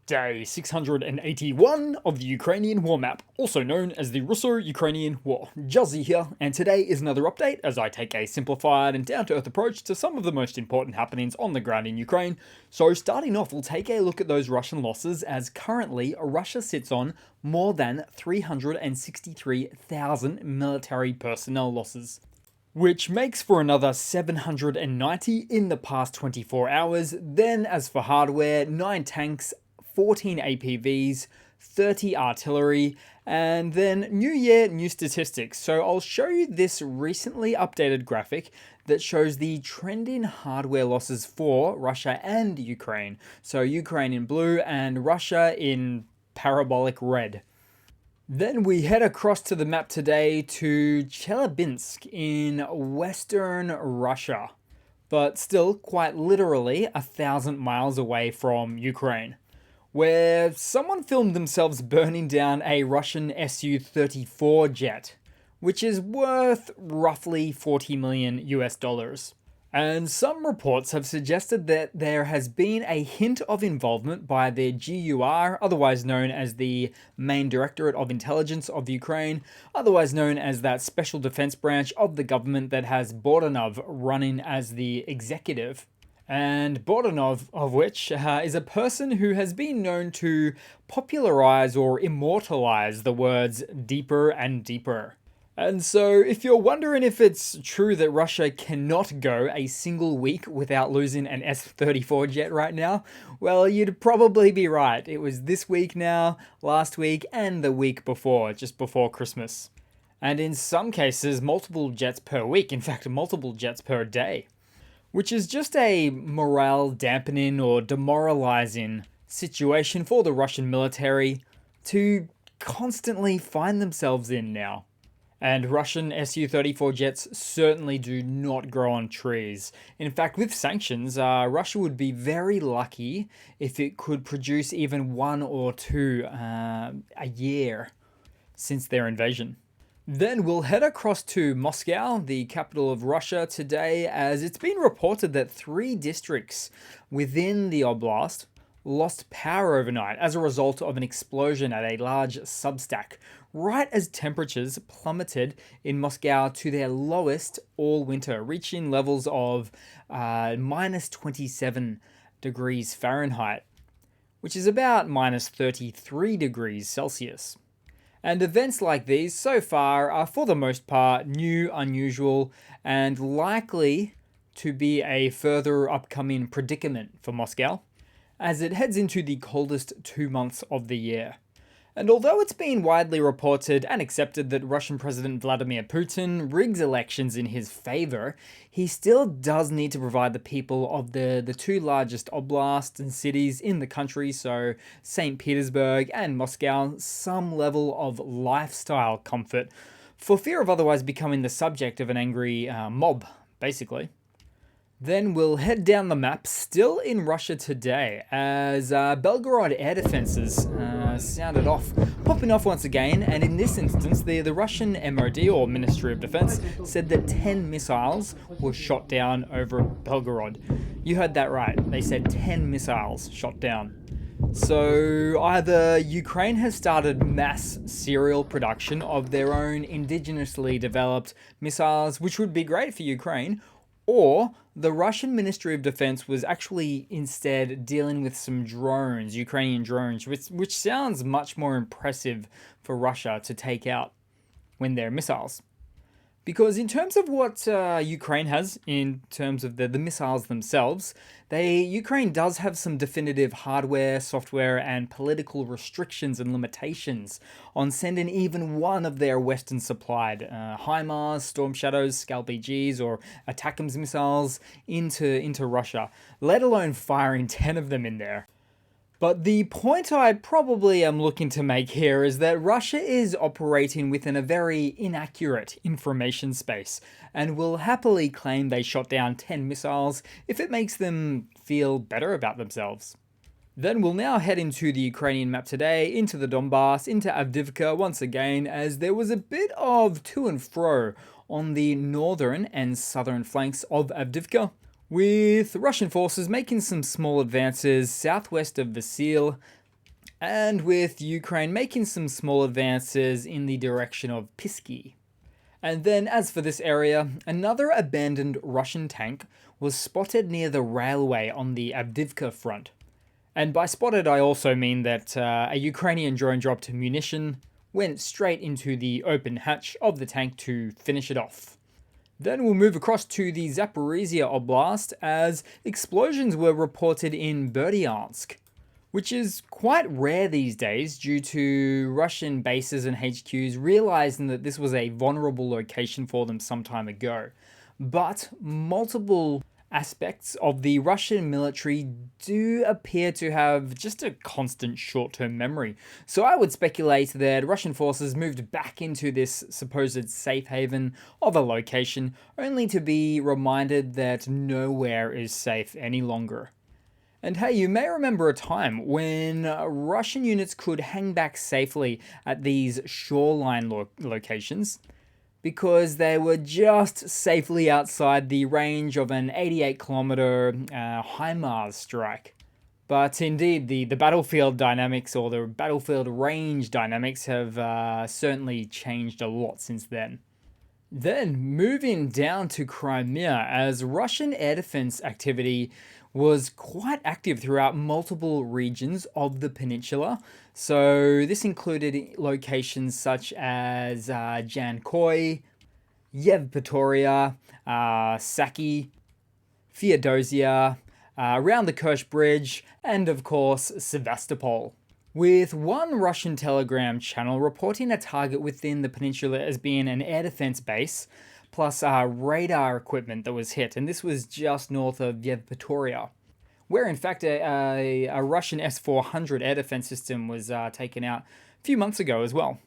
Day 681 of the Ukrainian War Map, also known as the Russo-Ukrainian War. Juzzy here, and today is another update as I take a simplified and down-to-earth approach to some of the most important happenings on the ground in Ukraine. So starting off, we'll take a look at those Russian losses, as currently Russia sits on more than 363,000 military personnel losses, which makes for another 790 in the past 24 hours. Then as for hardware, 9 tanks, 14 APVs, 30 artillery, and then new year, new statistics. So I'll show you this recently updated graphic that shows the trending hardware losses for Russia and Ukraine. So Ukraine in blue and Russia in parabolic red. Then we head across to the map today to Chelyabinsk in western Russia, but still quite literally 1,000 miles away from Ukraine, where someone filmed themselves burning down a Russian Su-34 jet, which is worth roughly 40 million US dollars. And some reports have suggested that there has been a hint of involvement by the GUR, otherwise known as the Main Directorate of Intelligence of Ukraine, otherwise known as that special defense branch of the government that has Bogdanov running as the executive. And Bogdanov, of which is a person who has been known to popularize or immortalize the words deeper and deeper. And so if you're wondering if it's true that Russia cannot go a single week without losing an S-34 jet right now, well, you'd probably be right. It was this week now, last week, and the week before, just before Christmas. And in some cases, multiple jets per week, in fact, multiple jets per day, which is just a morale dampening or demoralizing situation for the Russian military to constantly find themselves in now. And Russian Su-34 jets certainly do not grow on trees. In fact, with sanctions, Russia would be very lucky if it could produce even one or two a year since their invasion. Then we'll head across to Moscow, the capital of Russia, today, as it's been reported that 3 districts within the oblast lost power overnight as a result of an explosion at a large substack, right as temperatures plummeted in Moscow to their lowest all winter, reaching levels of minus 27 degrees Fahrenheit, which is about minus 33 degrees Celsius. And events like these, so far, are for the most part new, unusual, and likely to be a further upcoming predicament for Moscow, as it heads into the coldest 2 months of the year. And although it's been widely reported and accepted that Russian President Vladimir Putin rigs elections in his favor, he still does need to provide the people of the 2 largest oblasts and cities in the country, so St. Petersburg and Moscow, some level of lifestyle comfort, for fear of otherwise becoming the subject of an angry mob, basically. Then we'll head down the map, still in Russia today, as Belgorod air defenses sounded off, popping off once again, and in this instance, the Russian MOD, or Ministry of Defense, said that 10 missiles were shot down over Belgorod. You heard that right, they said 10 missiles shot down. So either Ukraine has started mass serial production of their own indigenously developed missiles, which would be great for Ukraine, or the Russian Ministry of Defense was actually instead dealing with some drones, Ukrainian drones, which sounds much more impressive for Russia to take out when they're missiles. Because in terms of what Ukraine has, in terms of the missiles themselves, Ukraine does have some definitive hardware, software, and political restrictions and limitations on sending even one of their Western-supplied HIMARS, Storm Shadows, Scalp EGs, or ATACMS missiles into Russia, let alone firing 10 of them in there. But the point I probably am looking to make here is that Russia is operating within a very inaccurate information space, and will happily claim they shot down 10 missiles if it makes them feel better about themselves. Then we'll now head into the Ukrainian map today, into the Donbass, into Avdiivka once again, as there was a bit of to and fro on the northern and southern flanks of Avdiivka, with Russian forces making some small advances southwest of Vasil, and with Ukraine making some small advances in the direction of Pisky. And then, as for this area, another abandoned Russian tank was spotted near the railway on the Avdiivka front. And by spotted, I also mean that a Ukrainian drone dropped munition, went straight into the open hatch of the tank to finish it off. Then we'll move across to the Zaporizhzhia Oblast as explosions were reported in Berdyansk, which is quite rare these days due to Russian bases and HQs realizing that this was a vulnerable location for them some time ago. But multiple aspects of the Russian military do appear to have just a constant short-term memory. So I would speculate that Russian forces moved back into this supposed safe haven of a location only to be reminded that nowhere is safe any longer. And hey, you may remember a time when Russian units could hang back safely at these shoreline locations because they were just safely outside the range of an 88-kilometer HIMARS strike. But indeed, the battlefield dynamics or the battlefield range dynamics have certainly changed a lot since then. Then moving down to Crimea, as Russian air defense activity was quite active throughout multiple regions of the peninsula. So this included locations such as Jankoy, Yevpatoria, Saki, Feodosia, around the Kerch Bridge, and of course Sevastopol. With one Russian telegram channel reporting a target within the peninsula as being an air defense base, plus radar equipment that was hit, and this was just north of Yevpatoria, where in fact a Russian S-400 air defense system was taken out a few months ago as well.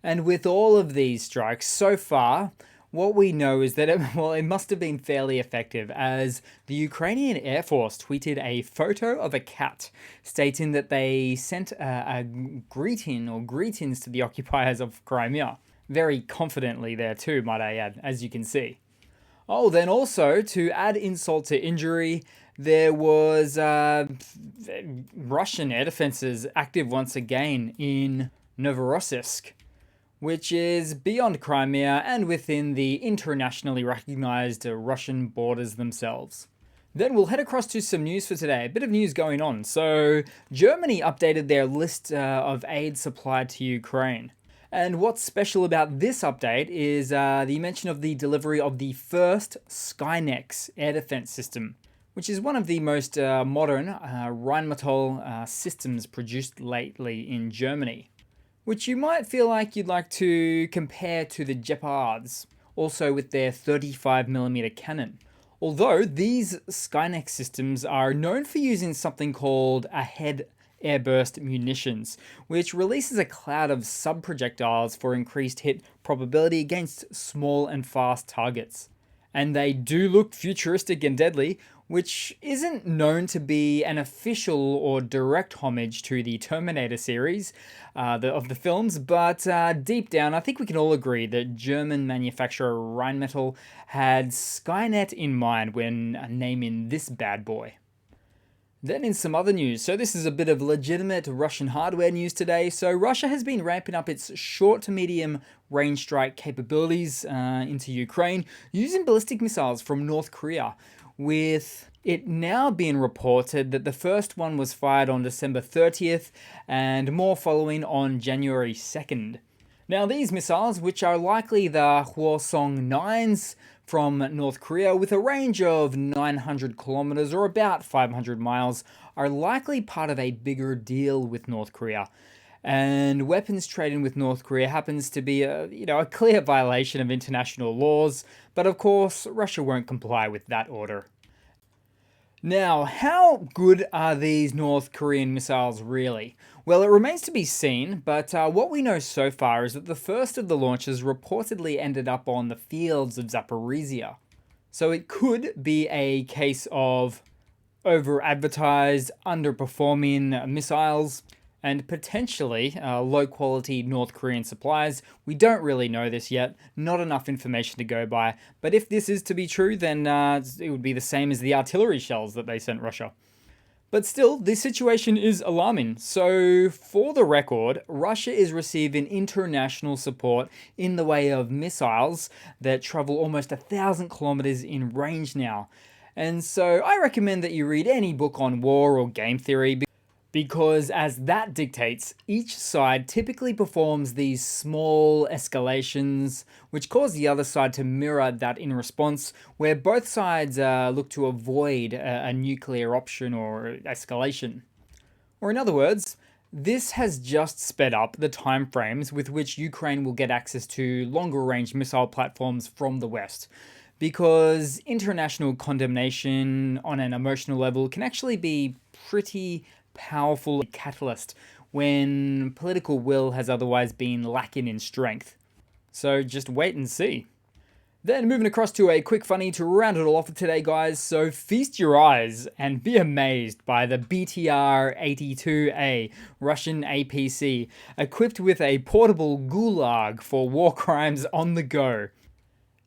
And with all of these strikes so far, what we know is that it must have been fairly effective, as the Ukrainian Air Force tweeted a photo of a cat stating that they sent a greeting or greetings to the occupiers of Crimea. Very confidently there too, might I add, as you can see. Oh, then also, to add insult to injury, there was Russian air defenses active once again in Novorossiysk, which is beyond Crimea and within the internationally recognized Russian borders themselves. Then we'll head across to some news for today. A bit of news going on. So, Germany updated their list of aid supplied to Ukraine. And what's special about this update is the mention of the delivery of the first Skynex air defense system, which is one of the most modern Rheinmetall systems produced lately in Germany, which you might feel like you'd like to compare to the Gepards, also with their 35mm cannon. Although these Skynex systems are known for using something called ahead airburst munitions, which releases a cloud of sub-projectiles for increased hit probability against small and fast targets. And they do look futuristic and deadly, which isn't known to be an official or direct homage to the Terminator series of the films, but deep down I think we can all agree that German manufacturer Rheinmetall had Skynet in mind when naming this bad boy. Then in some other news, so this is a bit of legitimate Russian hardware news today. So Russia has been ramping up its short to medium range strike capabilities into Ukraine using ballistic missiles from North Korea, with it now being reported that the first one was fired on December 30th and more following on January 2nd. Now these missiles, which are likely the Hwasong 9s from North Korea with a range of 900 kilometers or about 500 miles, are likely part of a bigger deal with North Korea. And weapons trading with North Korea happens to be a clear violation of international laws, but of course Russia won't comply with that order. Now, how good are these North Korean missiles really? Well, it remains to be seen, but what we know so far is that the first of the launches reportedly ended up on the fields of Zaporizhzhia. So it could be a case of over-advertised, underperforming missiles, and potentially low-quality North Korean supplies. We don't really know this yet, not enough information to go by, but if this is to be true, then it would be the same as the artillery shells that they sent Russia. But still, this situation is alarming. So, for the record, Russia is receiving international support in the way of missiles that travel almost 1,000 kilometers in range now. And so, I recommend that you read any book on war or game theory, because as that dictates, each side typically performs these small escalations which cause the other side to mirror that in response, where both sides look to avoid a nuclear option or escalation. Or in other words, this has just sped up the timeframes with which Ukraine will get access to longer range missile platforms from the West. Because international condemnation on an emotional level can actually be pretty powerful catalyst when political will has otherwise been lacking in strength. So just wait and see. Then moving across to a quick funny to round it all off for today, guys. So feast your eyes and be amazed by the BTR-82A Russian APC, equipped with a portable gulag for war crimes on the go.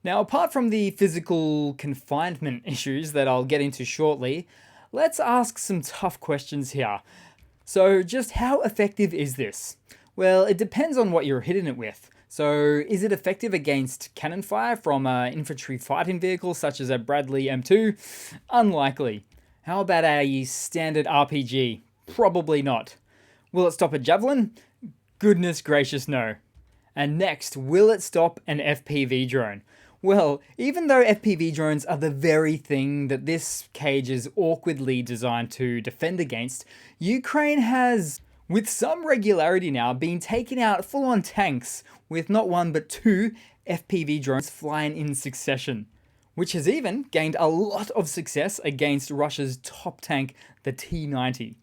Now, apart from the physical confinement issues that I'll get into shortly, let's ask some tough questions here. So just how effective is this? Well, it depends on what you're hitting it with. So is it effective against cannon fire from infantry fighting vehicles such as a Bradley M2? Unlikely. How about a standard RPG? Probably not. Will it stop a javelin? Goodness gracious, no. And next, will it stop an FPV drone? Well, even though FPV drones are the very thing that this cage is awkwardly designed to defend against, Ukraine has, with some regularity now, been taking out full-on tanks with not one but two FPV drones flying in succession, which has even gained a lot of success against Russia's top tank, the T-90.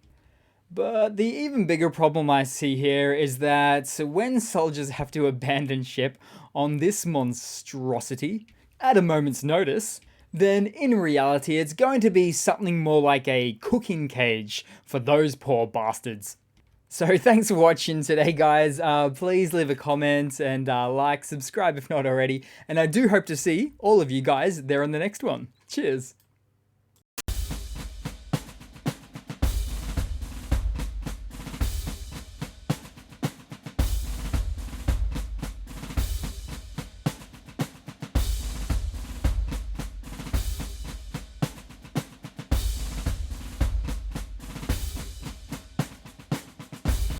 But the even bigger problem I see here is that when soldiers have to abandon ship on this monstrosity at a moment's notice, then in reality it's going to be something more like a cooking cage for those poor bastards. So thanks for watching today, guys. Please leave a comment and like, subscribe if not already, and I do hope to see all of you guys there on the next one. Cheers!